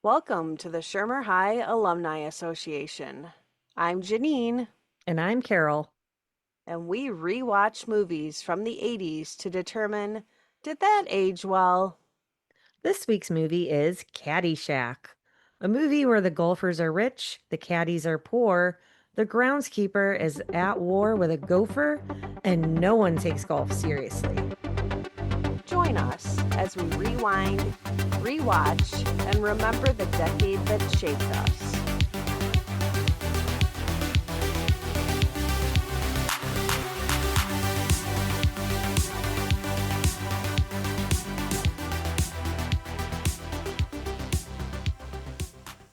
Welcome to the Shermer High Alumni Association. I'm Janine, And I'm Carol. and we rewatch movies from the 80s to determine, did that age well? This week's movie is Caddyshack, a movie where the golfers are rich, the caddies are poor, the groundskeeper is at war with a gopher, and no one takes golf seriously. Join us as we rewind, rewatch, and remember the decade that shaped us.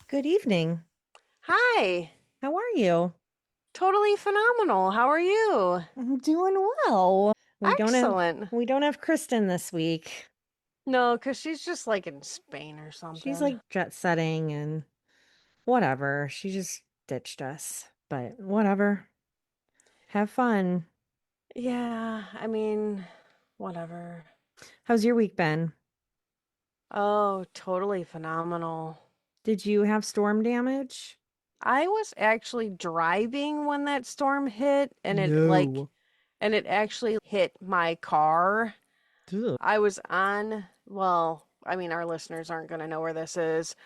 Good evening. Hi, How are you? totally phenomenal. How are you? I'm doing well. We don't have Excellent. we don't have Kristen this week. No, because she's just like in Spain or She's something. like jet setting and whatever. She just ditched us. But whatever. Have fun. Yeah, whatever. How's your week been? Oh, totally phenomenal. Did you have storm damage? I was actually driving when that storm hit No. and it actually hit my car. Ugh. I was on, well, our listeners aren't going to know where this is,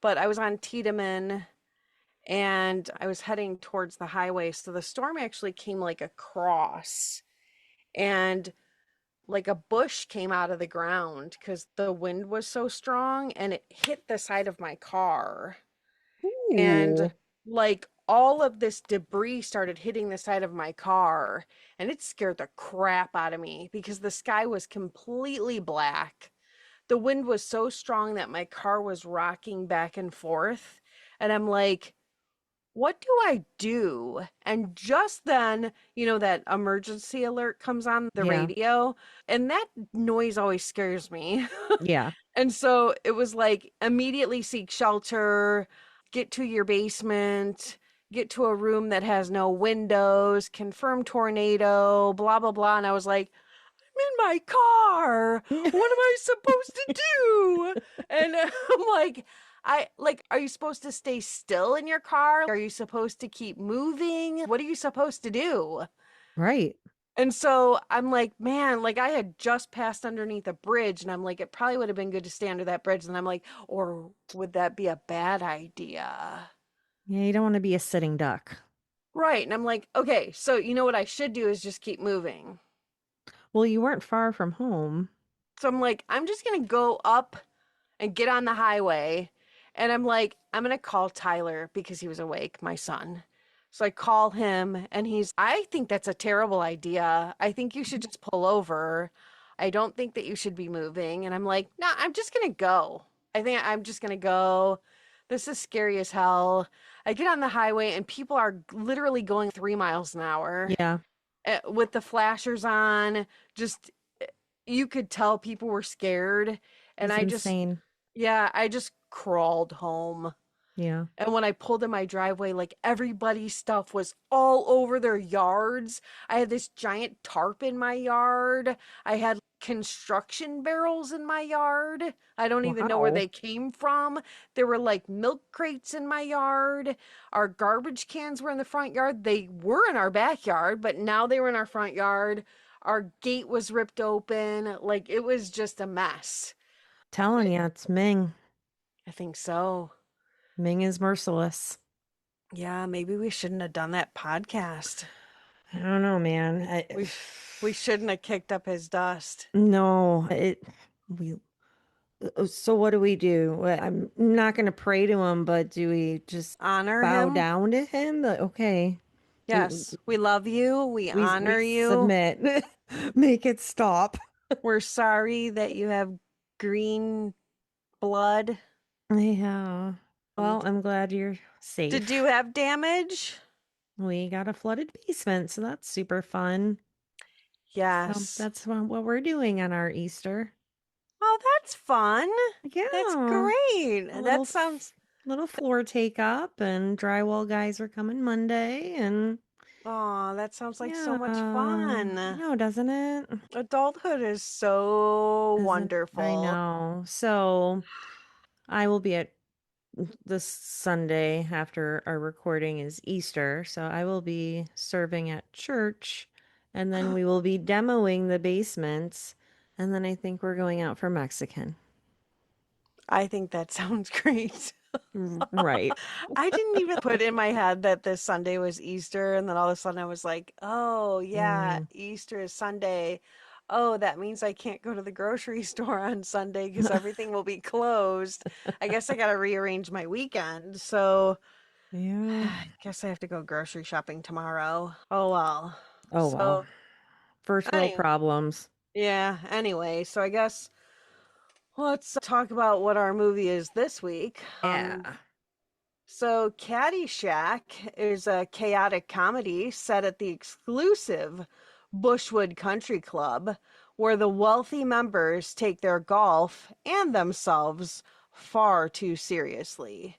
but I was on Tiedemann and I was heading towards the highway. So the storm actually came like across and like a bush came out of the ground because the wind was so strong and it hit the side of my car. And Ooh. like all of this debris started hitting the side of my car and it scared the crap out of me because the sky was completely black. The wind was so strong that my car was rocking back and forth, and I'm like, what do I do? And just then, that emergency alert comes on the Yeah. radio, and that noise always scares me. Yeah. And so it was like immediately seek shelter, get to your basement, get to a room that has no windows, confirm tornado, blah, blah, blah. And I was like, I'm in my car. What am I supposed to do? And I'm like, are you supposed to stay still in your car? Are you supposed to keep moving? What are you supposed to do? Right. And so I'm like, man, like I had just passed underneath a bridge, and I'm like, it probably would have been good to stay under that bridge. And I'm like, or would that be a bad idea? Yeah, you don't want to be a sitting duck. Right. And I'm like, okay, so you know what I should do is just keep moving. Well, you weren't far from home. So I'm like, I'm just going to go up and get on the highway. And I'm like, I'm going to call Tyler because he was awake, my son. So I call him and I think that's a terrible idea. I think you should just pull over. I don't think that you should be moving. And I'm like, no, I'm just going to go. I think I'm just going to go. This is scary as hell. I get on the highway and people are literally going 3 miles an hour Yeah, with the flashers on. Just, you could tell people were scared. And it's I just, insane. yeah, I just crawled home. Yeah. And when I pulled in my driveway, like everybody's stuff was all over their yards. I had this giant tarp in my yard. I had construction barrels in my yard. I don't even know where Wow. they came from. There were like milk crates in my yard. Our garbage cans were in the front yard. They were in our backyard, but now they were in our front yard. Our gate was ripped open. Like it was just a mess. Telling But you, it's Ming. I think so. Ming is merciless. Yeah, maybe we shouldn't have done that podcast. I don't know, man. We shouldn't have kicked up his dust. No, we, so what do we do? I'm not going to pray to him, but do we just Honor bow him. down to him? Okay. We, Yes, we love you. We we honor you. submit. Make it stop. We're sorry that you have green blood. Yeah. Um, Well, I'm glad you're did safe. you have damage? We got a flooded basement, so that's super fun. So Yes. that's what we're doing on our Easter. Oh, that's fun. That's Yeah. great. A That sounds, little floor take up and drywall guys are coming Monday and oh, that sounds like so yeah. much I fun. know, doesn't it? Adulthood is so Isn't I wonderful. know. So I will be at this Sunday after our recording is Easter, so I will be serving at church and then we will be demoing the basements and then I think we're going out for Mexican. I think that sounds great. Right. I didn't even put in my head that this Sunday was Easter, and then all of a sudden I was like, oh, yeah, Mm. Easter is Sunday. Oh, that means I can't go to the grocery store on Sunday because everything will be closed. I guess I got to rearrange my weekend. So Yeah. I guess I have to go grocery shopping tomorrow. Oh, well. Oh well. So, First world anyway, problems. yeah, anyway, so I guess let's talk about what our movie is this week. Yeah. So, Caddyshack is a chaotic comedy set at the exclusive Bushwood Country Club, where the wealthy members take their golf and themselves far too seriously.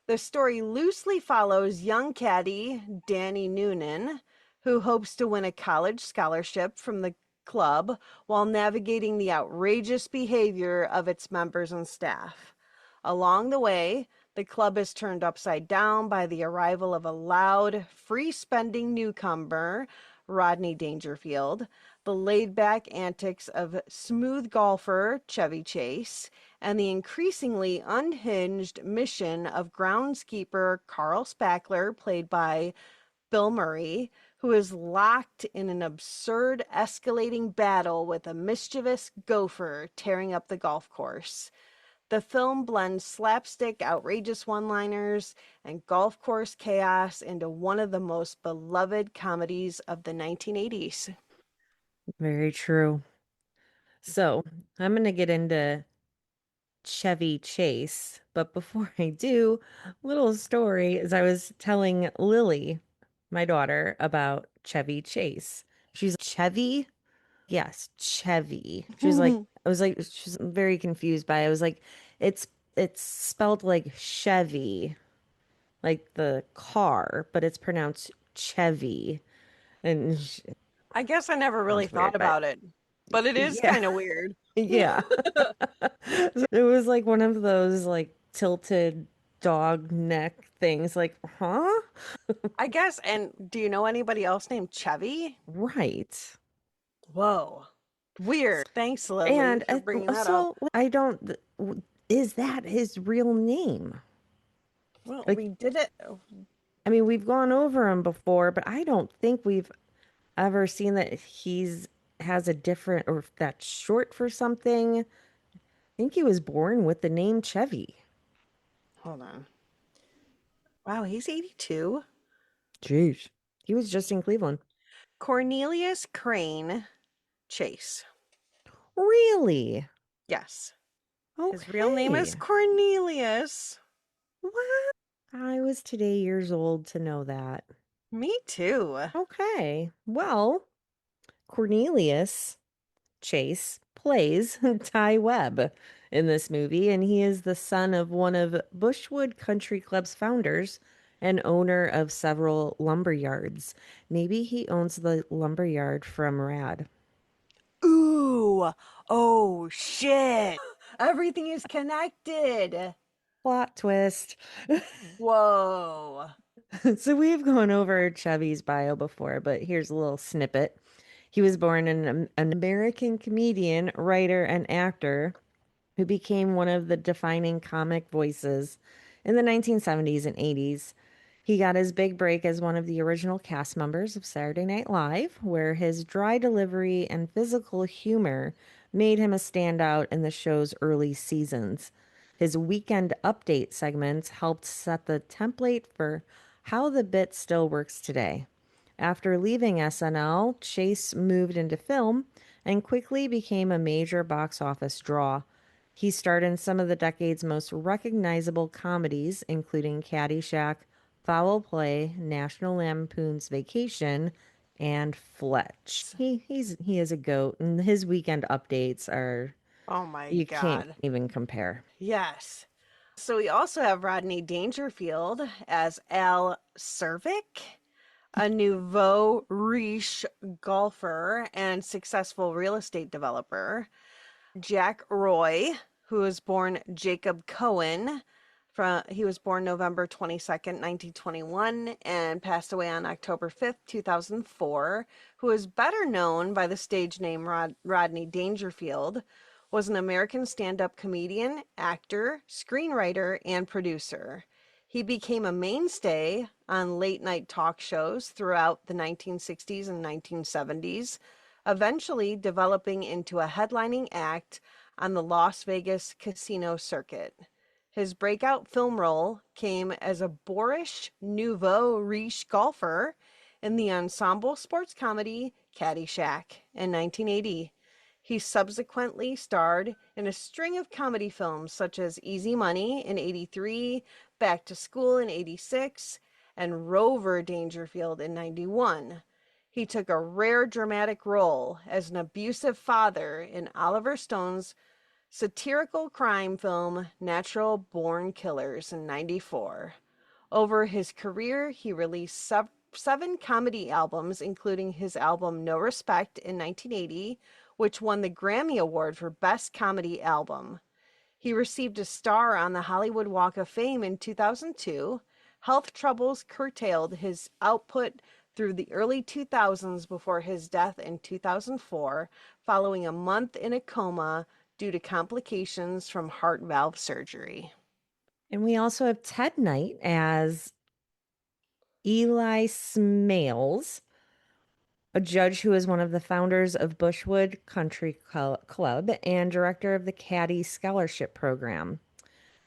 The story loosely follows young caddy Danny Noonan, who hopes to win a college scholarship from the club while navigating the outrageous behavior of its members and staff. Along the way, the club is turned upside down by the arrival of a loud, free spending newcomer, Rodney Dangerfield, the laid back antics of smooth golfer Chevy Chase, and the increasingly unhinged mission of groundskeeper Carl Spackler, played by Bill Murray, who is locked in an absurd, escalating battle with a mischievous gopher tearing up the golf course. The film blends slapstick, outrageous one liners and golf course chaos into one of the most beloved comedies of the 1980s. Very true. So I'm gonna get into Chevy Chase. But before I do, little story is I was telling Lily, my daughter, about Chevy Chase. She's Chevy? Yes, Chevy. She was like, I was like, she's very confused by it. I was like, it's it's spelled like Chevy, like the car, but it's pronounced Chevy. And I guess I never really sounds thought weird, but about it, but it is yeah, kind of weird. yeah. It was like one of those like tilted dog neck things, like, huh? I guess. And do you know anybody else named Chevy? Right. Whoa. Weird. Thanks, Lily, And for bringing that up. so I don't, is that his real name? Well, Like, we did it. I mean, we've gone over him before, but I don't think we've ever seen that he's has a different or if that's short for something. I think he was born with the name Chevy. Hold on. Wow, he's 82. Jeez. He was just in Cleveland. Cornelius Crane Chase. Really? Yes. His real name is Okay. Cornelius. What? I was today years old to know that. Me too. Okay. Well, Cornelius Chase plays Ty Webb in this movie, and he is the son of one of Bushwood Country Club's founders and owner of several lumber yards. Maybe he owns the lumber yard from Rad. Ooh. Oh, shit. Everything is connected. Plot twist. Whoa. So we've gone over Chevy's bio before, but here's a little snippet. He was born an American comedian, writer, and actor who became one of the defining comic voices in the 1970s and 80s. He got his big break as one of the original cast members of Saturday Night Live, where his dry delivery and physical humor made him a standout in the show's early seasons. His weekend update segments helped set the template for how the bit still works today. After leaving SNL, Chase moved into film and quickly became a major box office draw. He starred in some of the decade's most recognizable comedies, including Caddyshack, Foul Play, National Lampoon's Vacation, and Fletch. He is a goat, and his weekend updates are Oh my you can't God. even compare. Yes. So we also have Rodney Dangerfield as Al Cervic, a nouveau riche golfer and successful real estate developer. Jack Roy, who was born Jacob Cohen He was born November 22nd, 1921, and passed away on October 5th, 2004, who is better known by the stage name Rodney Dangerfield, was an American stand-up comedian, actor, screenwriter, and producer. He became a mainstay on late-night talk shows throughout the 1960s and 1970s, eventually developing into a headlining act on the Las Vegas casino circuit. His breakout film role came as a boorish nouveau riche golfer in the ensemble sports comedy Caddyshack in 1980. He subsequently starred in a string of comedy films such as Easy Money in 83, Back to School in 86, and Rover Dangerfield in 91. He took a rare dramatic role as an abusive father in Oliver Stone's satirical crime film Natural Born Killers in 94. Over his career, he released seven comedy albums, including his album No Respect in 1980, which won the Grammy Award for Best Comedy Album. He received a star on the Hollywood Walk of Fame in 2002. Health troubles curtailed his output through the early 2000s before his death in 2004, following a month in a coma due to complications from heart valve surgery. And we also have Ted Knight as Eli Smales, a judge who is one of the founders of Bushwood Country Club and director of the Caddie Scholarship Program.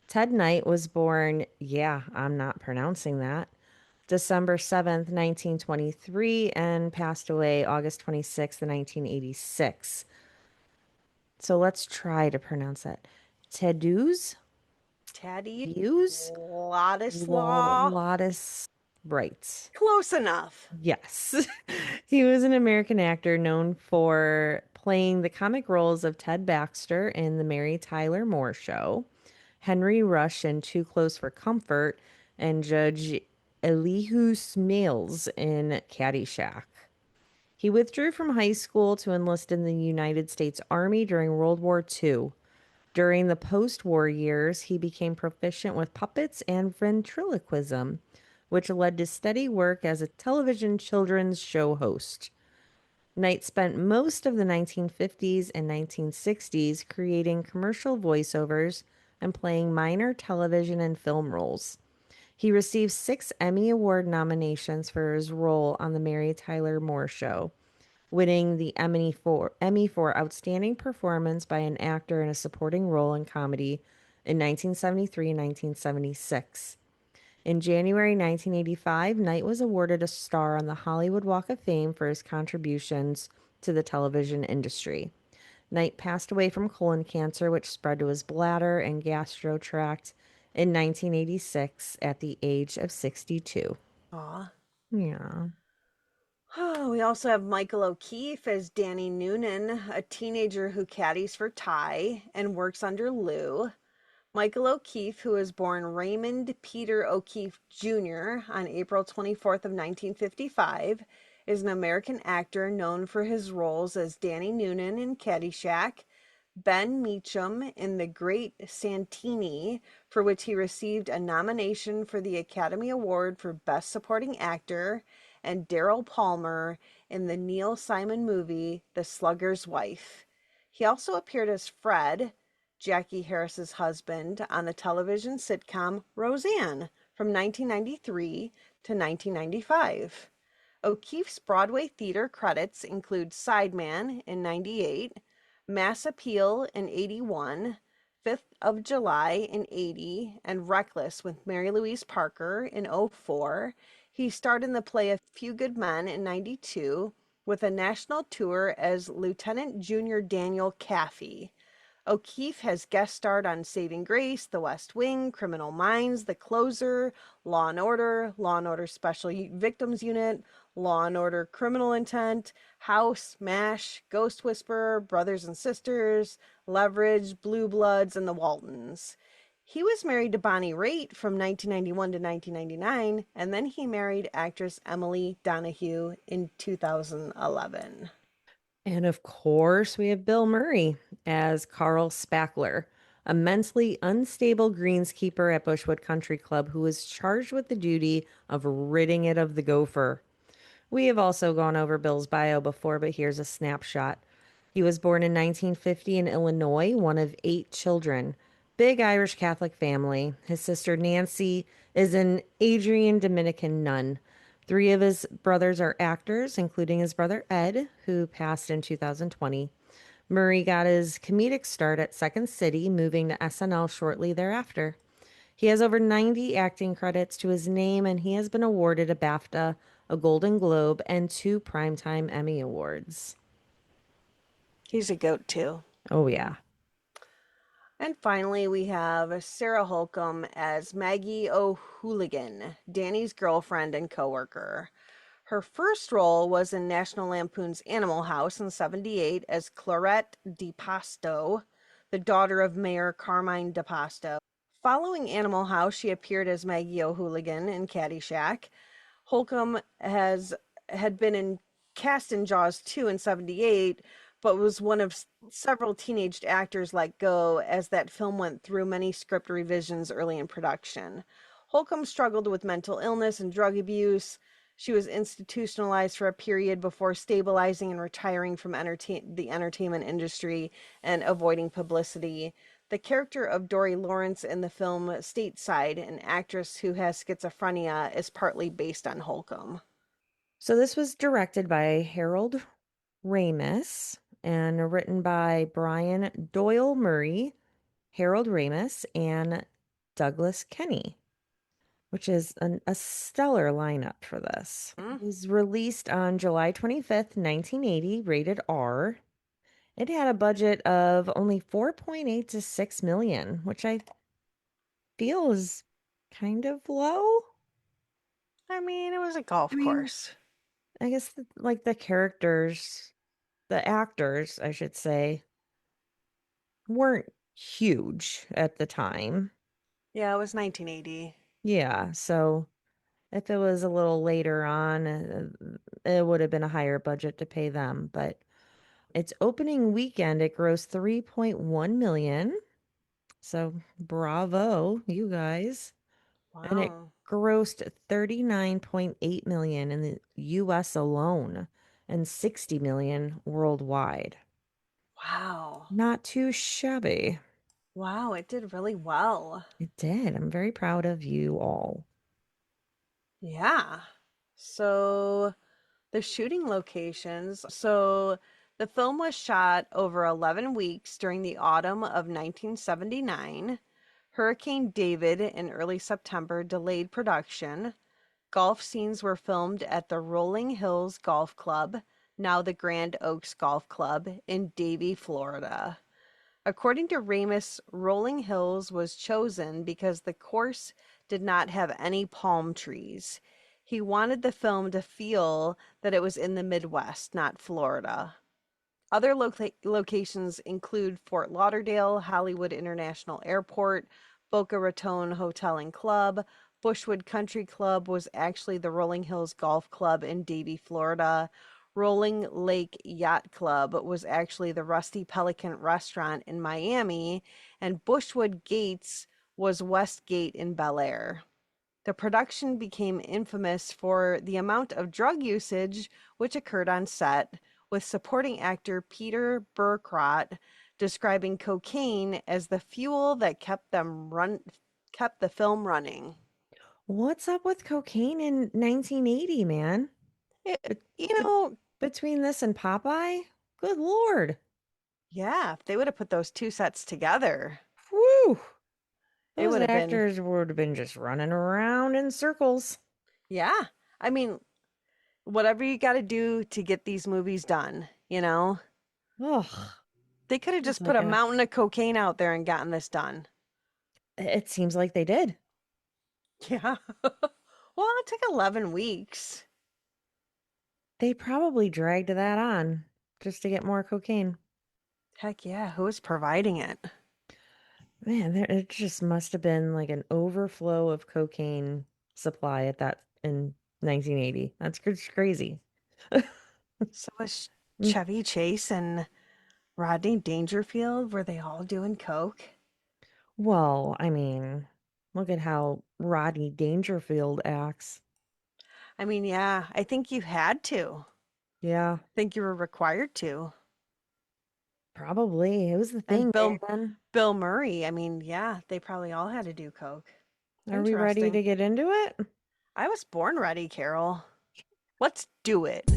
Ted Knight was born, yeah, I'm not pronouncing that, December 7th, 1923, and passed away August 26th, 1986. So let's try to pronounce that. Teduz? Taddy Views? Ladislaw. Lotus. Right. Close enough. Yes. He was an American actor known for playing the comic roles of Ted Baxter in The Mary Tyler Moore Show, Henry Rush in Too Close for Comfort, and Judge Elihu Smales in Caddyshack. He withdrew from high school to enlist in the United States Army during World War II. During the post-war years, he became proficient with puppets and ventriloquism, which led to steady work as a television children's show host. Knight spent most of the 1950s and 1960s creating commercial voiceovers and playing minor television and film roles. He received 6 Emmy Award nominations for his role on The Mary Tyler Moore Show, winning the Emmy for Outstanding Performance by an Actor in a Supporting Role in Comedy in 1973 and 1976. In January 1985, Knight was awarded a star on the Hollywood Walk of Fame for his contributions to the television industry. Knight passed away from colon cancer, which spread to his bladder and gastro tract in 1986 at the age of 62. Aw. Yeah. Oh, we also have Michael O'Keefe as Danny Noonan, a teenager who caddies for Ty and works under Lou. Michael O'Keefe, who was born Raymond Peter O'Keefe Jr. on April 24th of 1955, is an American actor known for his roles as Danny Noonan in Caddyshack, Ben Meacham in The Great Santini, for which he received a nomination for the Academy Award for Best Supporting Actor, and Daryl Palmer in the Neil Simon movie The Slugger's Wife. He also appeared as Fred, Jackie Harris's husband, on the television sitcom Roseanne from 1993 to 1995. O'Keefe's Broadway theater credits include Sideman in 98, Mass Appeal in 81, 5th of July in 80, and Reckless with Mary Louise Parker in 04. He starred in the play A Few Good Men in 92 with a national tour as Lieutenant Junior Daniel Caffey. O'Keefe has guest starred on Saving Grace, The West Wing, Criminal Minds, The Closer, Law and Order Special Victims Unit, Law and Order Criminal Intent, House, MASH, Ghost Whisperer, Brothers and Sisters, Leverage, Blue Bloods, and The Waltons. He was married to Bonnie Raitt from 1991 to 1999, and then he married actress Emily Donahue in 2011. And of course, we have Bill Murray as Carl Spackler, a mentally unstable greenskeeper at Bushwood Country Club who was charged with the duty of ridding it of the gopher. We have also gone over Bill's bio before, but here's a snapshot. He was born in 1950 in Illinois, one of 8 children. Big Irish Catholic family. His sister Nancy is an Adrian Dominican nun. 3 of his brothers are actors, including his brother Ed, who passed in 2020. Murray got his comedic start at Second City, moving to SNL shortly thereafter. He has over 90 acting credits to his name, and he has been awarded a BAFTA, a Golden Globe, and 2 Primetime Emmy Awards. He's a goat too. Oh, yeah. And finally, we have Sarah Holcomb as Maggie O'Hooligan, Danny's girlfriend and coworker. Her first role was in National Lampoon's Animal House in '78 as Clarette DePasto, the daughter of Mayor Carmine DePasto. Following Animal House, she appeared as Maggie O'Hooligan in Caddyshack. Holcomb had been cast in Jaws 2 in '78, but was one of several teenage actors let go as that film went through many script revisions early in production. Holcomb struggled with mental illness and drug abuse. She was institutionalized for a period before stabilizing and retiring from the entertainment industry and avoiding publicity. The character of Dory Lawrence in the film Stateside, an actress who has schizophrenia, is partly based on Holcomb. So this was directed by Harold Ramis and written by Brian Doyle Murray, Harold Ramis, and Douglas Kenny, which is a stellar lineup for this. Mm, It was released on July 25th, 1980, rated R. It had a budget of only 4.8 to 6 million, which I feel is kind of low. I mean, it was a I golf mean, course. I guess like the characters, the actors, I should say, weren't huge at the time. Yeah, it was 1980. Yeah, so if it was a little later on, it would have been a higher budget to pay them, but its opening weekend it grossed 3.1 million. So bravo, you guys. And it Wow. grossed 39.8 million in the US alone and 60 million worldwide. Wow. Not too shabby. Wow, it did really well. It did. I'm very proud of you all. Yeah. So the shooting locations. So the film was shot over 11 weeks during the autumn of 1979. Hurricane David in early September delayed production. Golf scenes were filmed at the Rolling Hills Golf Club, now the Grand Oaks Golf Club, in Davie, Florida. According to Ramis, Rolling Hills was chosen because the course did not have any palm trees. He wanted the film to feel that it was in the Midwest, not Florida. Other locations include Fort Lauderdale, Hollywood International Airport, Boca Raton Hotel and Club. Bushwood Country Club was actually the Rolling Hills Golf Club in Davie, Florida. Rolling Lake Yacht Club was actually the Rusty Pelican restaurant in Miami, and Bushwood Gates was Westgate in Bel Air. The production became infamous for the amount of drug usage which occurred on set, with supporting actor Peter Burkrot describing cocaine as the fuel that kept the film running. What's up with cocaine in 1980, man? It, Be- you be- know, Between this and Popeye? Good Lord. yeah, if they would have put those two sets together, Whew. it Those would have been, actors would have been just running around in circles. yeah. I mean, whatever you got to do to get these movies done, you know? Ugh. They could have It's just put like a a, mountain of cocaine out there and gotten this done. it seems like they did. Yeah. Well, it took 11 weeks. They probably dragged that on just to get more cocaine. Heck yeah, who is providing it? Man, it just must have been like an overflow of cocaine supply at that in 1980. That's just crazy. So was Chevy Chase and Rodney Dangerfield, were they all doing coke? Well, I mean, look at how Rodney Dangerfield acts. I mean, yeah, I think you had to. Yeah, I think you were required to. probably. It was the And thing back then. Bill Murray, I mean, yeah, they probably all had to do coke. Are we ready Interesting. to get into it? I was born ready, Carol. Let's do it.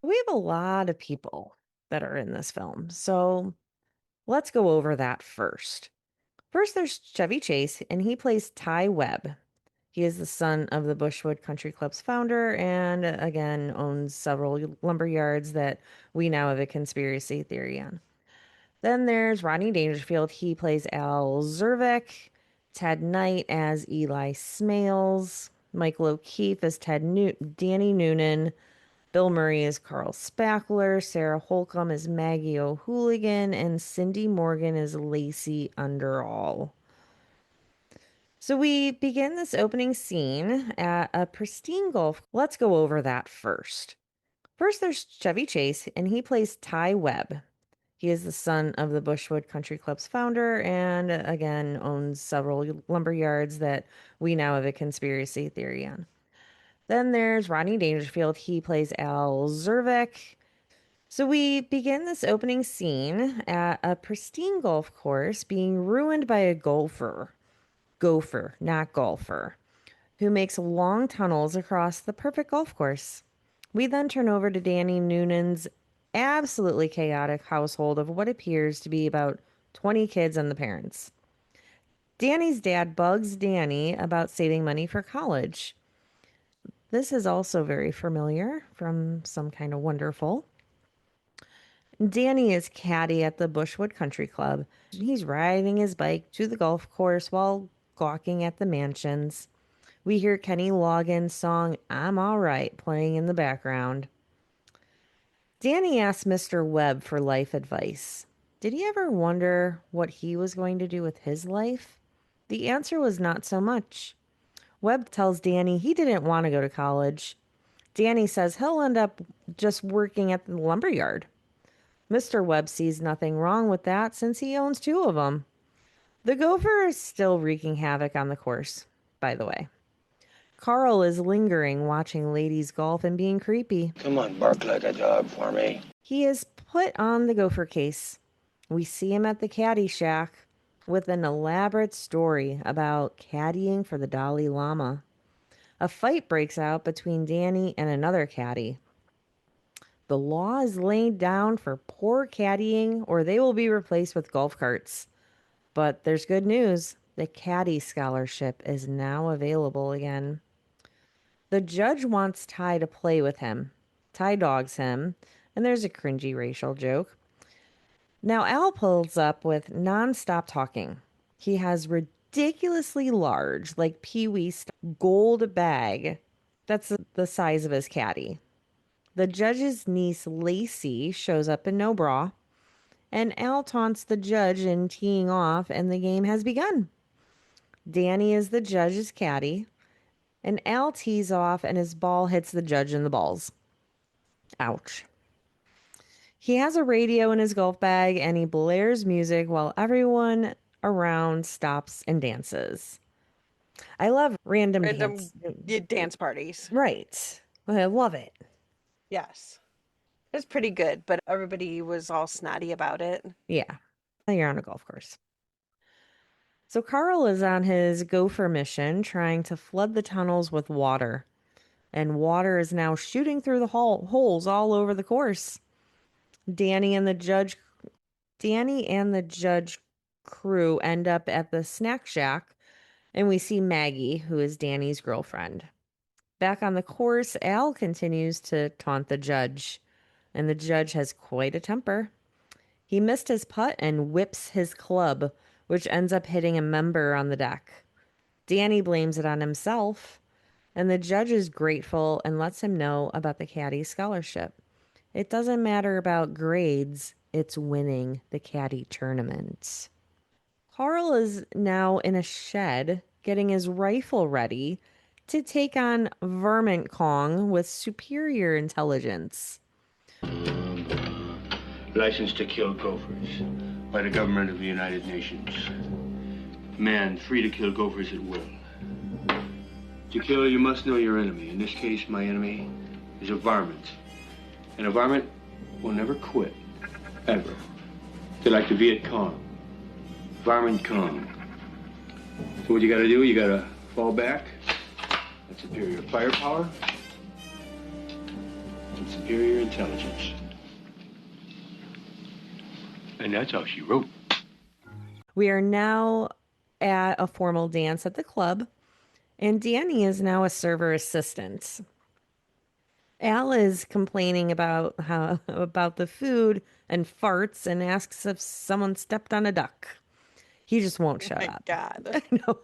We have a lot of people that are in this film. So let's go over that first. First, there's Chevy Chase, and he plays Ty Webb. He is the son of the Bushwood Country Club's founder and again owns several lumber yards that we now have a conspiracy theory on. Then there's Rodney Dangerfield. He plays Al Zervik, Ted Knight as Eli Smales, Michael O'Keefe as Danny Noonan, Bill Murray as Carl Spackler, Sarah Holcomb as Maggie O'Hooligan, and Cindy Morgan as Lacey Underall. So we begin this opening scene at a pristine golf. Let's go over that first. First, there's Chevy Chase, and he plays Ty Webb. He is the son of the Bushwood Country Club's founder and again owns several lumber yards that we now have a conspiracy theory on. Then there's Rodney Dangerfield. He plays Al Zervik. So we begin this opening scene at a pristine golf course being ruined by a gopher, not golfer, who makes long tunnels across the perfect golf course. We then turn over to Danny Noonan's absolutely chaotic household of what appears to be about 20 kids and the parents. Danny's dad bugs Danny about saving money for college. This is also very familiar from Some Kind of Wonderful. Danny is caddy at the Bushwood Country Club. He's riding his bike to the golf course while gawking at the mansions. We hear Kenny Loggins' song I'm All Right playing in the background. Danny asked Mr. Webb for life advice. Did he ever wonder what he was going to do with his life? The answer was not so much. Webb tells Danny he didn't want to go to college. Danny says he'll end up just working at the lumberyard. Mr. Webb sees nothing wrong with that since he owns two of them. The gopher is still wreaking havoc on the course, by the way. Carl is lingering, watching ladies golf and being creepy. Come on, bark like a dog for me. He is put on the gopher case. We see him at the Caddyshack with an elaborate story about caddying for the Dalai Lama. A fight breaks out between Danny and another caddy. The law is laid down for poor caddying or they will be replaced with golf carts. But there's good news. The caddy scholarship is now available again. The judge wants Ty to play with him. Ty dogs him, and there's a cringy racial joke. Now Al pulls up with non-stop talking. He has ridiculously large, like Pee-wee gold bag. That's the size of his caddy. The judge's niece Lacey shows up in no bra, and Al taunts the judge in teeing off, and the game has begun. Danny is the judge's caddy, and Al tees off, and his ball hits the judge in the balls. Ouch. He has a radio in his golf bag, and he blares music while everyone around stops and dances. I love random dance. Dance parties. Right. I love it. Yes. It was pretty good, but everybody was all snotty about it. Yeah. You're on a golf course. So Carl is on his gopher mission trying to flood the tunnels with water. And water is now shooting through the holes all over the course. Danny and the judge crew end up at the snack shack, and we see Maggie, who is Danny's girlfriend. Back on the course, Al continues to taunt the judge, and the judge has quite a temper. He missed his putt and whips his club, which ends up hitting a member on the deck. Danny blames it on himself, and the judge is grateful and lets him know about the caddy scholarship. It doesn't matter about grades, it's winning the caddy tournament. Carl is now in a shed getting his rifle ready to take on Vermont Kong with superior intelligence. License to kill gophers. by the government of the United Nations. Man free to kill gophers at will. To kill, you must know your enemy. In this case, my enemy is a varmint. And a varmint will never quit, ever. They're like the Viet Cong. Varmint Cong. So what you gotta do, you gotta fall back. That's superior firepower and superior intelligence. And that's how she wrote. We are now at a formal dance at the club, and Danny is now a server assistant. Al is complaining about the food and farts and asks if someone stepped on a duck. He just won't shut My up. God. I know.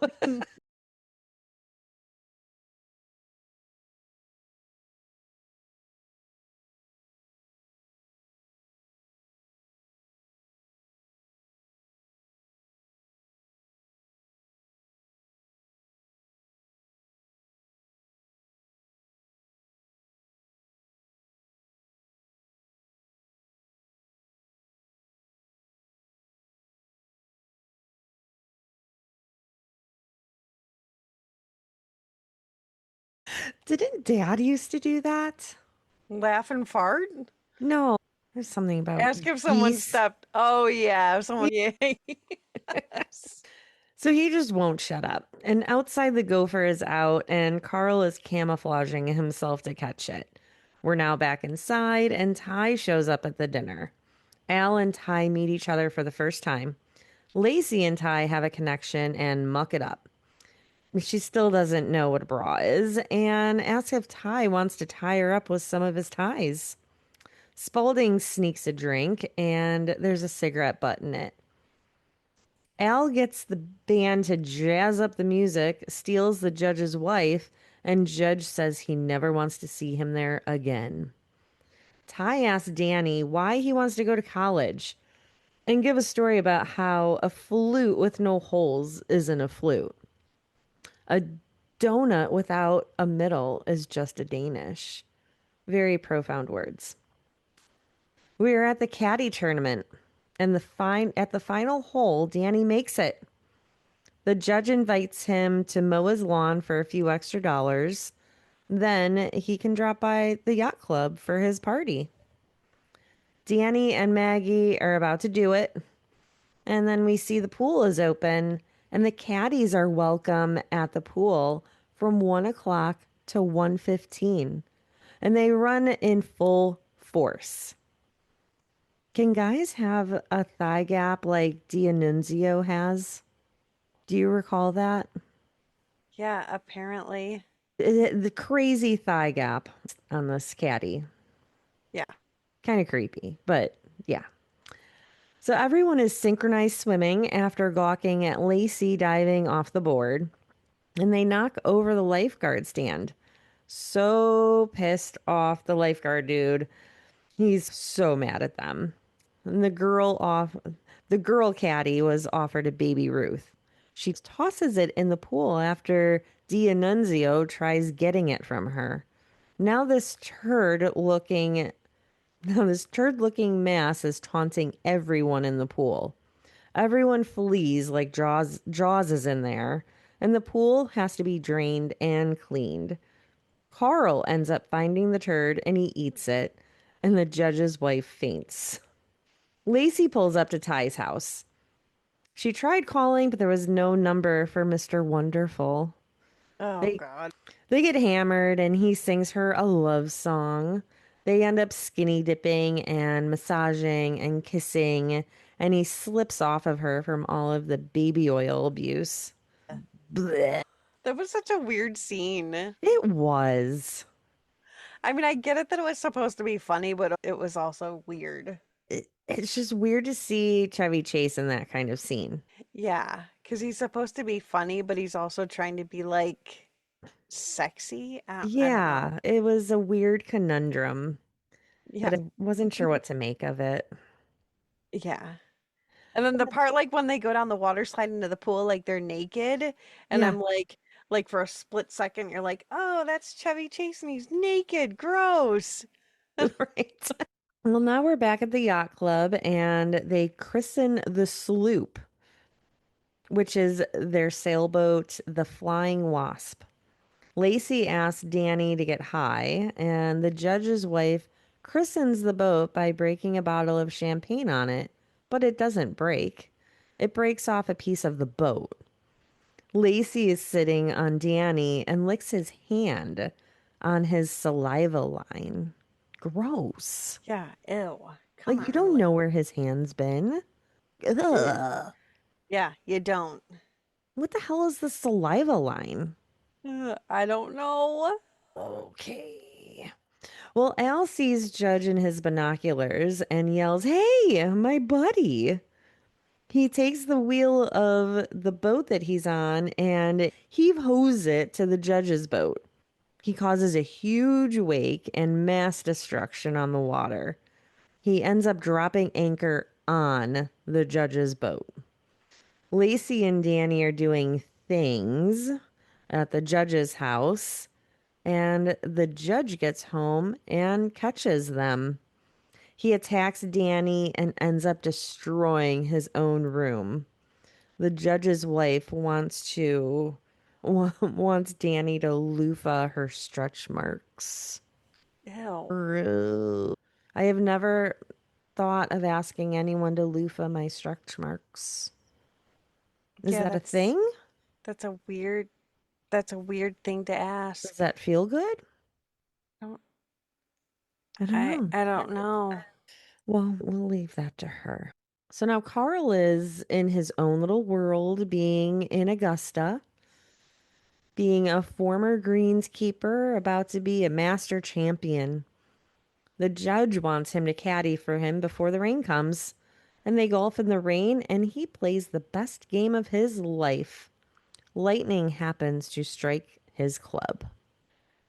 Didn't Dad used to do that? Laugh and fart? No, there's something about Ask if someone geese. stepped. Oh, yeah. If someone, yeah. Yes. So he just won't shut up. And outside, the gopher is out, and Carl is camouflaging himself to catch it. We're now back inside, and Ty shows up at the dinner. Al and Ty meet each other for the first time. Lacey and Ty have a connection and muck it up. She still doesn't know what a bra is and asks if Ty wants to tie her up with some of his ties. Spaulding sneaks a drink, and there's a cigarette butt in it. Al gets the band to jazz up the music, steals the judge's wife, and Judge says he never wants to see him there again. Ty asks Danny why he wants to go to college and give a story about how a flute with no holes isn't a flute. A donut without a middle is just a Danish. Very profound words. We are at the caddy tournament, and at the final hole, Danny makes it. The judge invites him to mow his lawn for a few extra dollars. Then he can drop by the yacht club for his party. Danny and Maggie are about to do it. And then we see the pool is open, and the caddies are welcome at the pool from 1 o'clock to 1:15. And they run in full force. Can guys have a thigh gap like D'Annunzio has? Do you recall that? Yeah, apparently. The crazy thigh gap on this caddy. Yeah. Kind of creepy, but yeah. So everyone is synchronized swimming after gawking at Lacey diving off the board, and they knock over the lifeguard stand. So pissed off, the lifeguard dude. He's so mad at them. And the girl caddy was offered a baby Ruth. She tosses it in the pool after D'Annunzio tries getting it from her. Now this turd looking mass is taunting everyone in the pool. Everyone flees like Jaws is in there, and the pool has to be drained and cleaned. Carl ends up finding the turd and he eats it, and the judge's wife faints. Lacey pulls up to Ty's house. She tried calling, but there was no number for Mr. Wonderful. Oh, God. They get hammered and he sings her a love song. They end up skinny dipping and massaging and kissing, and he slips off of her from all of the baby oil abuse. Blech. That was such a weird scene. It was. I mean, I get it that it was supposed to be funny, but it was also weird. It's just weird to see Chevy Chase in that kind of scene. Yeah, because he's supposed to be funny, but he's also trying to be like sexy. I don't know. Yeah, it was a weird conundrum, Yeah, but I wasn't sure what to make of it. yeah. And then the part like when they go down the water slide into the pool, like they're naked, and Yeah. I'm like for a split second, you're like, oh, that's Chevy Chase and he's naked. Gross. Right. Well, now we're back at the yacht club and they christen the sloop, which is their sailboat, the Flying Wasp. Lacey asks Danny to get high, and the judge's wife christens the boat by breaking a bottle of champagne on it, but it doesn't break. It breaks off a piece of the boat. Lacey is sitting on Danny and licks his hand on his saliva line. Gross. Yeah, ew. Come Like, you on. don't know where his hand's been. Ugh. Yeah, you don't. What the hell is the saliva line? I don't know. Okay. Well, Al sees Judge in his binoculars and yells, "Hey, my buddy." He takes the wheel of the boat that he's on and heave-hoes it to the judge's boat. He causes a huge wake and mass destruction on the water. He ends up dropping anchor on the judge's boat. Lacey and Danny are doing things at the judge's house, and the judge gets home and catches them. He attacks Danny and ends up destroying his own room. The judge's wife wants Danny to loofah her stretch marks. Ew. I have never thought of asking anyone to loofah my stretch marks. Is Yeah, that a thing? That's a weird thing to ask. Does that feel good? Don't- I don't know. I don't know. Well, we'll leave that to her. So now Carl is in his own little world, being in Augusta, being a former greenskeeper, about to be a master champion. The judge wants him to caddy for him before the rain comes, and they golf in the rain, and he plays the best game of his life. Lightning happens to strike his club.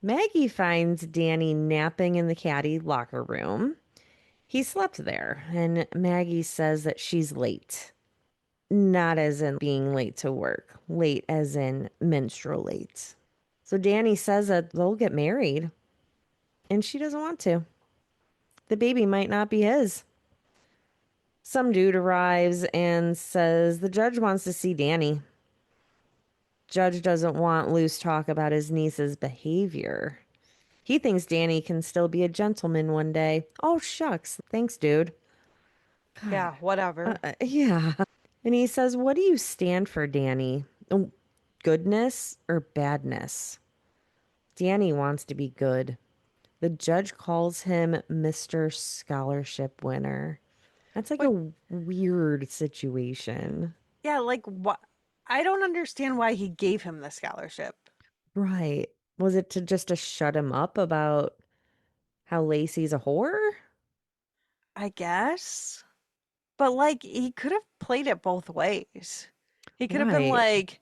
Maggie finds Danny napping in the caddy locker room. He slept there, and Maggie says that she's late. Not as in being late to work, late as in menstrual late. So Danny says that they'll get married, and she doesn't want to. The baby might not be his. Some dude arrives and says the judge wants to see Danny. Judge doesn't want loose talk about his niece's behavior. He thinks Danny can still be a gentleman one day. Oh, shucks. Thanks, dude. Yeah, whatever. Yeah. And he says, "What do you stand for, Danny? Oh, goodness or badness?" Danny wants to be good. The judge calls him Mr. Scholarship Winner. That's like a weird situation. Yeah, like what? I don't understand why he gave him the scholarship. Right. Was it to shut him up about how Lacey's a whore? I guess. But like he could have played it both ways. He could have been Right. like,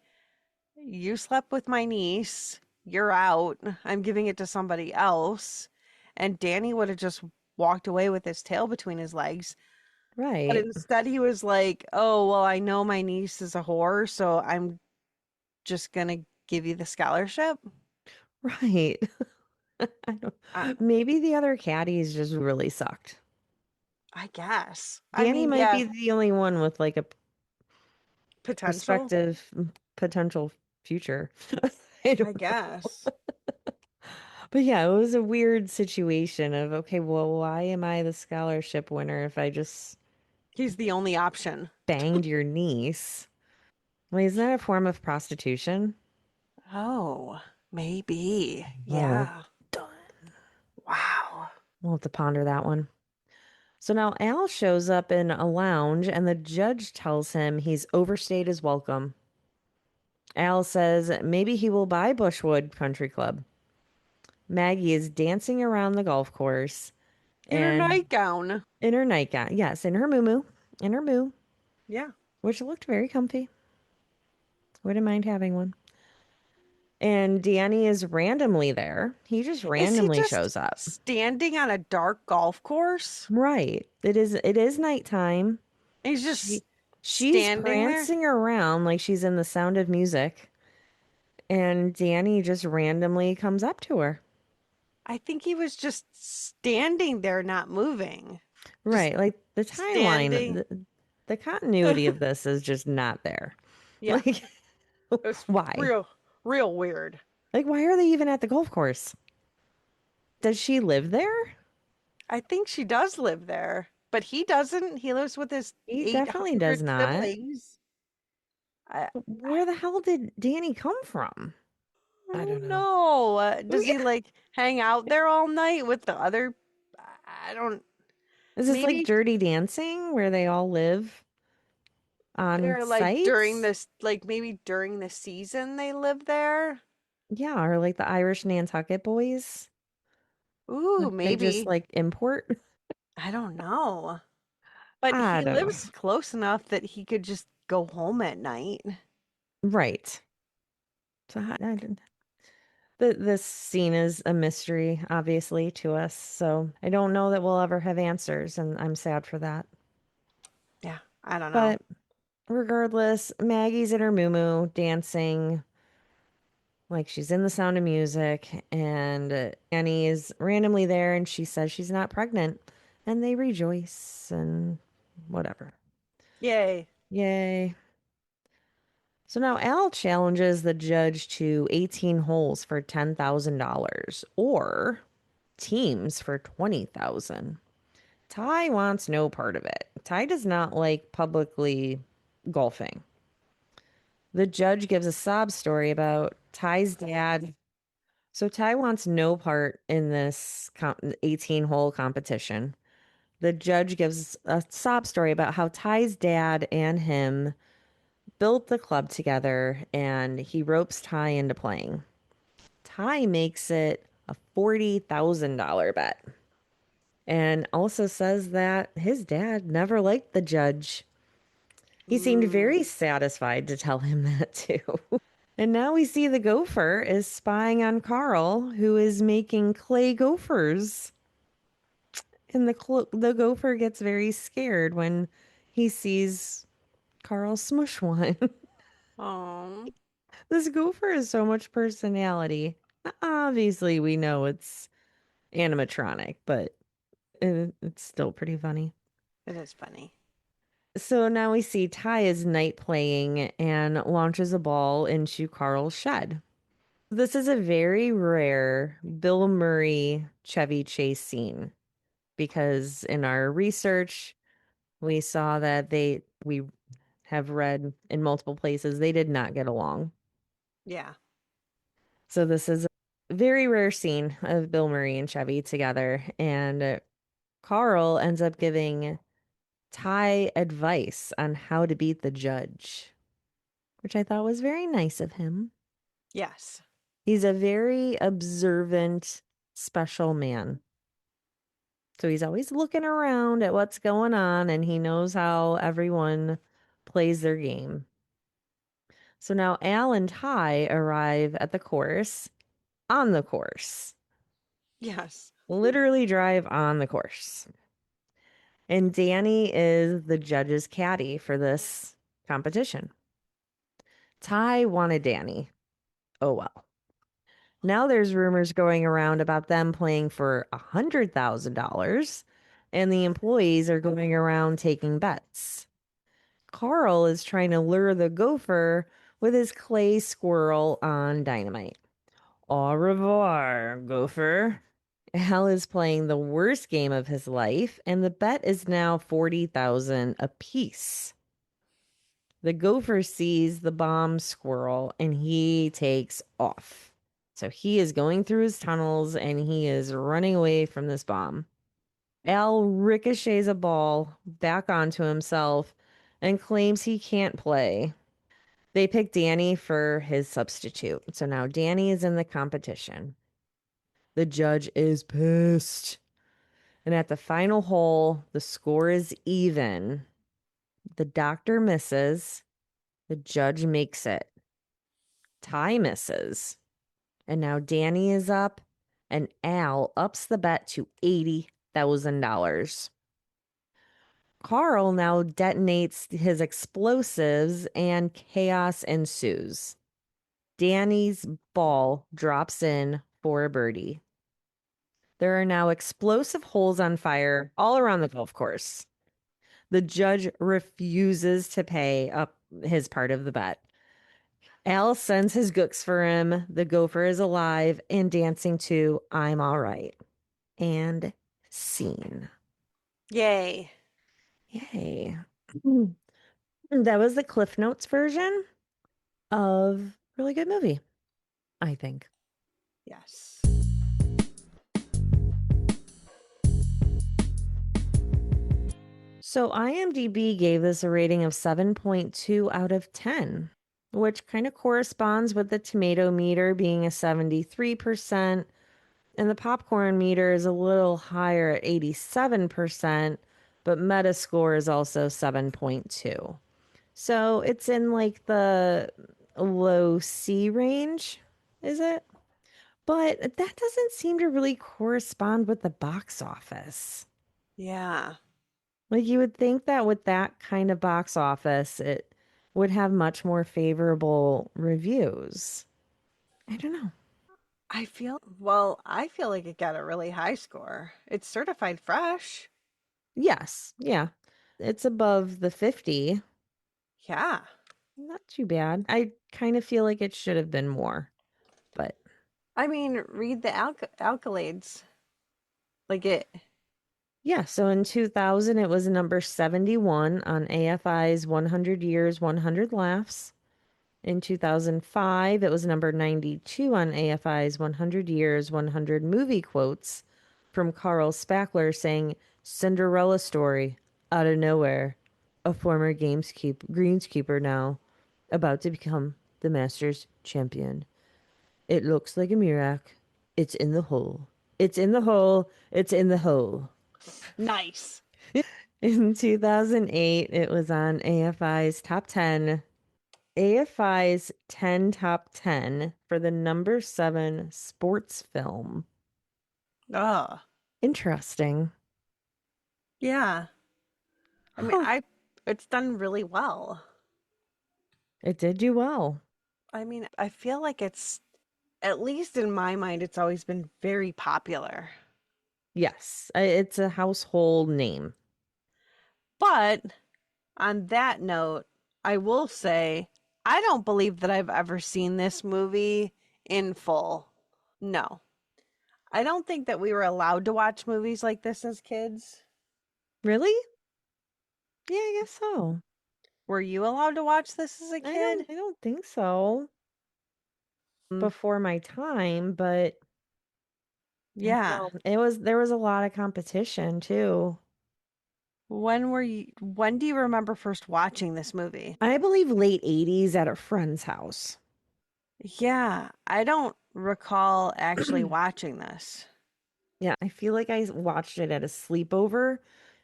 you slept with my niece, you're out. I'm giving it to somebody else. And Danny would have just walked away with his tail between his legs. But Right. instead he was like, "Oh, well, I know my niece is a whore, so I'm just gonna give you the scholarship." Right. I don't, I, maybe the other caddies just really sucked. I guess. I Danny mean, might yeah, be the only one with like a potential, prospective potential future. I don't I know. guess. But yeah, it was a weird situation of, okay, well, why am I the scholarship winner if I just He's the only option. banged your niece? Well, isn't that a form of prostitution? Oh, maybe. Oh, Yeah. done. Wow. We'll have to ponder that one. So now Al shows up in a lounge and the judge tells him he's overstayed his welcome. Al says maybe he will buy Bushwood Country Club. Maggie is dancing around the golf course In her and nightgown. in her nightgown. Yes, in her moo in her moo, Yeah. which looked very comfy. Wouldn't mind having one. And Danny is randomly there. He just Is he randomly just shows up. standing on a dark golf course? Right. It is nighttime. He's just She's standing there? prancing around like she's in The Sound of Music. And Danny just randomly comes up to her. I think he was just standing there, not moving. Just Right. Like the timeline, standing. the continuity of this is just not there. Yeah, Like, it was why? real weird. Like, why are they even at the golf course? Does she live there? I think she does live there, but he doesn't. He lives with his He definitely does 800 not. siblings. I Where the hell did Danny come from? I I don't don't know. know. Does Yeah. he like hang out there all night with the other? I don't. Is this like Maybe Dirty Dancing where they all live on they're like during sites? this, like maybe during the season they live there. Yeah, or like the Irish Nantucket boys. Ooh, Like they just maybe. like import. I don't know. But I he don't know. lives close enough that he could just go home at night. Right. So I didn't. This scene is a mystery, obviously, to us. So I don't know that we'll ever have answers, and I'm sad for that. Yeah, I don't know. But regardless, Maggie's in her moo dancing like she's in The Sound of Music, and Annie is randomly there, and she says she's not pregnant, and they rejoice and whatever. Yay. Yay. So now Al challenges the judge to 18 holes for $10,000 or teams for 20,000. Ty wants no part of it. Ty does not like publicly golfing. The judge gives a sob story about Ty's dad. So Ty wants no part in this 18-hole competition. The judge gives a sob story about how Ty's dad and him built the club together and he ropes Ty into playing. Ty makes it a $40,000 bet and also says that his dad never liked the judge. He seemed Mm, very satisfied to tell him that too. And now we see the gopher is spying on Carl, who is making clay gophers. And the gopher gets very scared when he sees Carl smush one. oh, This gopher has so much personality. Obviously, we know it's animatronic, but it's still pretty funny. it is funny. So now we see Ty is night playing and launches a ball into Carl's shed. This is a very rare Bill Murray Chevy Chase scene because in our research, we saw that we have read in multiple places they did not get along. Yeah. So this is a very rare scene of Bill Murray and Chevy together. And Carl ends up giving Ty advice on how to beat the judge, which I thought was very nice of him. Yes. He's a very observant, special man. So he's always looking around at what's going on and he knows how everyone plays their game. So now Al and Ty arrive at the course, on the course, Yes. literally drive on the course. And Danny is the judge's caddy for this competition. Ty wanted Danny. Oh well. Now there's rumors going around about them playing for $100,000, and the employees are going around taking bets. Carl is trying to lure the gopher with his clay squirrel on dynamite. Au revoir, gopher. Al is playing the worst game of his life, and the bet is now 40,000 apiece. The gopher sees the bomb squirrel and he takes off. So he is going through his tunnels and he is running away from this bomb. Al ricochets a ball back onto himself and claims he can't play. They pick Danny for his substitute. So now Danny is in the competition. The judge is pissed. And at the final hole, the score is even. The doctor misses. The judge makes it. Ty misses. And now Danny is up, and Al ups the bet to $80,000. Carl now detonates his explosives, and chaos ensues. Danny's ball drops in for a birdie. There are now explosive holes on fire all around the golf course. The judge refuses to pay up his part of the bet. Al sends his gooks for him. The gopher is alive and dancing to I'm All Right. And scene. Yay. Yay. That was the Cliff Notes version of really good movie, I think. Yes. So IMDb gave this a rating of 7.2 out of 10, which kind of corresponds with the tomato meter being a 73%, and the popcorn meter is a little higher at 87%, but Metascore is also 7.2. So it's in like the low C range, is it? But that doesn't seem to really correspond with the box office. Yeah. Like you would think that with that kind of box office, it would have much more favorable reviews. I don't know. I feel like it got a really high score. It's certified fresh. Yes, yeah. It's above the 50. Yeah. Not too bad. I kind of feel like it should have been more, but I mean, read the accolades. Like it. yeah. So in 2000, it was number 71 on AFI's 100 Years, 100 Laughs. In 2005, it was number 92 on AFI's 100 Years, 100 Movie Quotes from Carl Spackler saying, Cinderella story, out of nowhere. A former greenskeeper now, about to become the Masters champion. It looks like a miracle. It's in the hole. It's in the hole. It's in the hole. Nice. In 2008, it was on AFI's top 10. AFI's 10 top 10 for the number 7 sports film. Oh. Interesting. Yeah. I mean, Huh. it's done really well. It did do well. I mean, I feel like it's, at least in my mind, it's always been very popular. Yes, it's a household name. But on that note, I will say I don't believe that I've ever seen this movie in full. No. I don't think that we were allowed to watch movies like this as kids. Really? Yeah, I guess so. Were you allowed to watch this as a kid? I don't think so. Before my time, but I don't Yeah. know. There was a lot of competition too. When do you remember first watching this movie? I believe late 80s at a friend's house. Yeah, I don't recall actually watching this Yeah, I feel like I watched it at a sleepover,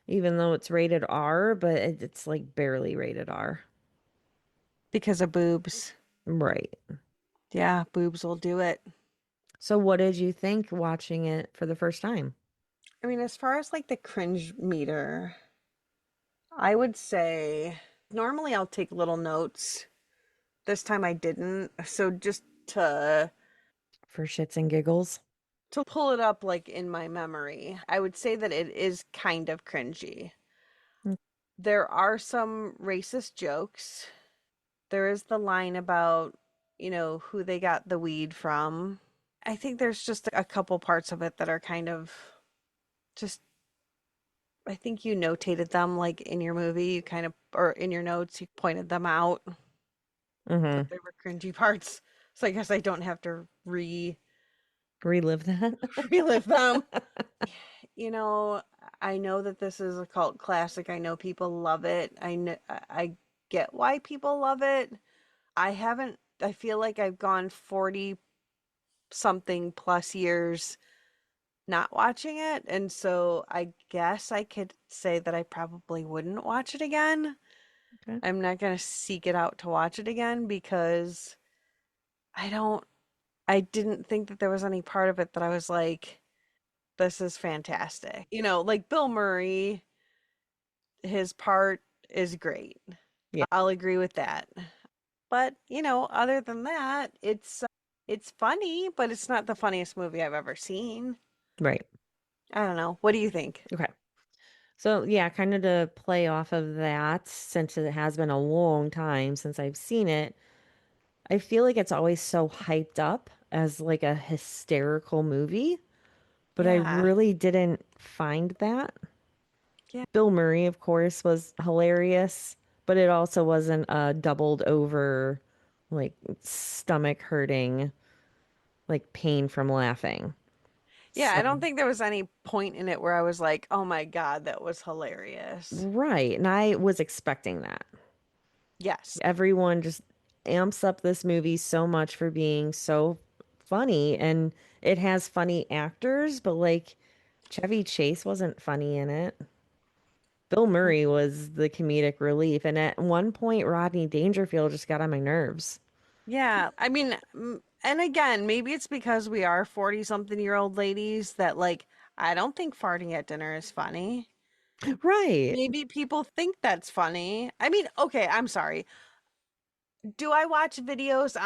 even though it's rated R, but it's like barely rated R. because of boobs. Right. Yeah, boobs will do it. So what did you think watching it for the first time? I mean, as far as like the cringe meter, I would say normally I'll take little notes. This time I didn't. So just For shits and giggles? to pull it up like in my memory, I would say that it is kind of cringy. Mm. There are some racist jokes. There is the line about, who they got the weed from. I think there's just a couple parts of it that are kind of just, I think you notated them like in your movie, you kind of, or in your notes, you pointed them out Mm-hmm. that they were cringy parts. So I guess I don't have to Relive that? relive them. I know that this is a cult classic. I know people love it. I get why people love it. I feel like I've gone 40 something plus years not watching it. And so I guess I could say that I probably wouldn't watch it again. Okay. I'm not going to seek it out to watch it again because I didn't think that there was any part of it that I was like, this is fantastic. Like Bill Murray, his part is great. Yeah. I'll agree with that. But, other than that, it's funny, but it's not the funniest movie I've ever seen. Right. I don't know. What do you think? Okay. So, yeah, kind of to play off of that, since it has been a long time since I've seen it, I feel like it's always so hyped up as like a hysterical movie, but I Yeah. really didn't find that. Yeah. Bill Murray, of course, was hilarious, but it also wasn't a doubled over, like stomach hurting, like pain from laughing. Yeah, So, I don't think there was any point in it where I was like, "Oh my God, that was hilarious." right. And I was expecting that. Yes. Everyone just amps up this movie so much for being so funny, and it has funny actors, but like Chevy Chase wasn't funny in it. Bill Murray was the comedic relief, and at one point Rodney Dangerfield just got on my nerves. Yeah, I mean, and again, maybe it's because we are 40-something-year-old ladies that like I don't think farting at dinner is funny. Right. Maybe people think that's funny. I mean, okay, I'm sorry. Do I watch videos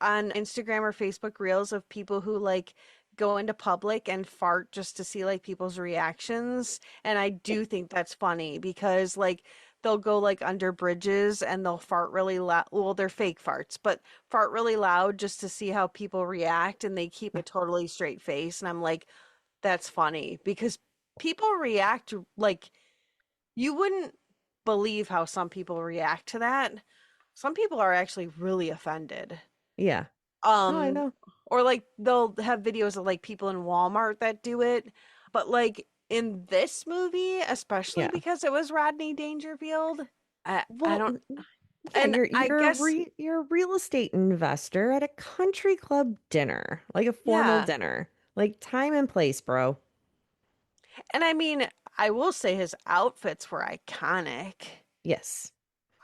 on Instagram or Facebook Reels of people who like go into public and fart just to see like people's reactions? And I do think that's funny because like they'll go like under bridges and they'll fart really loud. Well, they're fake farts, but fart really loud just to see how people react and they keep a totally straight face. And I'm like, that's funny because people react like you wouldn't believe how some people react to that. Some people are actually really offended. Yeah. Oh, I Um, know. or like they'll have videos of like people in Walmart that do it. But like in this movie, especially Yeah. because it was Rodney Dangerfield, I Well, don't, yeah, and I guess, you're a real estate investor at a country club dinner, like a formal yeah. dinner. Like time and place, bro. And I mean, I will say his outfits were iconic. Yes.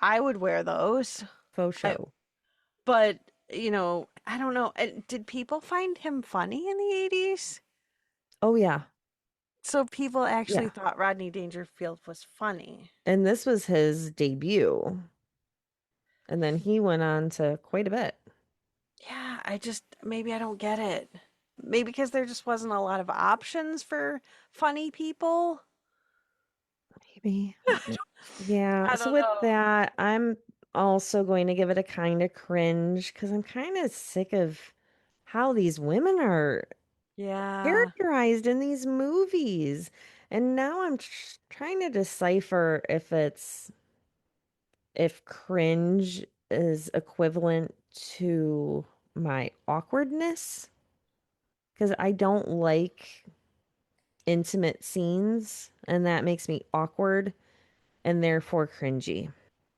I would wear those. Faux I, show. but, I don't know. And did people find him funny in the 80s? Oh yeah. So people actually Yeah. thought Rodney Dangerfield was funny. And this was his debut. And then he went on to quite a bit. Yeah, maybe I don't get it. Maybe because there just wasn't a lot of options for funny people. Maybe. Yeah. I So don't with know. that, I'm also going to give it a kind of cringe because I'm kind of sick of how these women are Yeah, characterized in these movies. And now I'm trying to decipher if cringe is equivalent to my awkwardness because I don't like intimate scenes and that makes me awkward and therefore cringy.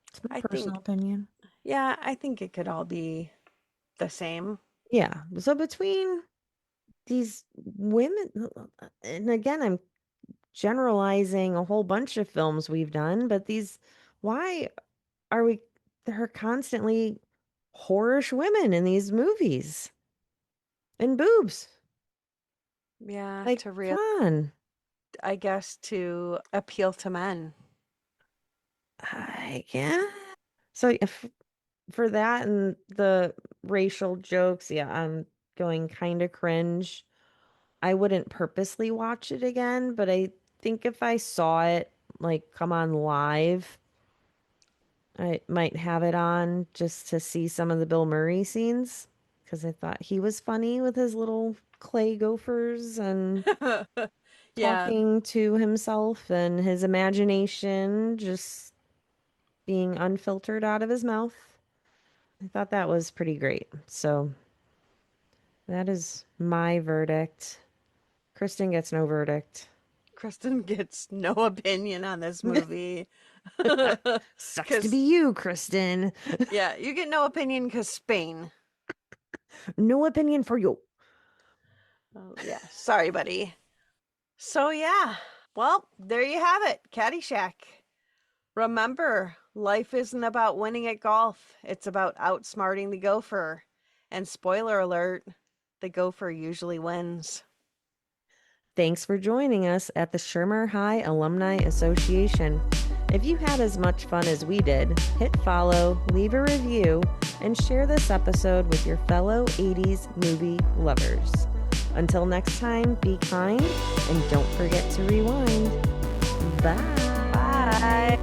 It's my I personal think, opinion. yeah, I think it could all be the same. Yeah. So between these women, and again, I'm generalizing a whole bunch of films we've done, but why are we, there are constantly whorish women in these movies and boobs. Yeah, Like, come on. I guess to appeal to men. Yeah. So if for that and the racial jokes, yeah, I'm going kind of cringe. I wouldn't purposely watch it again, but I think if I saw it like come on live, I might have it on just to see some of the Bill Murray scenes because I thought he was funny with his little clay gophers and Yeah, talking to himself and his imagination just being unfiltered out of his mouth. I thought that was pretty great. So that is my verdict. Kristen gets no verdict. Kristen gets no opinion on this movie. Sucks to be Because, you, Kristen. yeah, you get no opinion because Spain. No opinion for you. Oh, yeah. Sorry, buddy. So, yeah. Well, there you have it. Caddyshack. Remember, life isn't about winning at golf. It's about outsmarting the gopher. And spoiler alert, the gopher usually wins. Thanks for joining us at the Shermer High Alumni Association. If you had as much fun as we did, hit follow, leave a review, and share this episode with your fellow 80s movie lovers. Until next time, be kind and don't forget to rewind. Bye. Bye.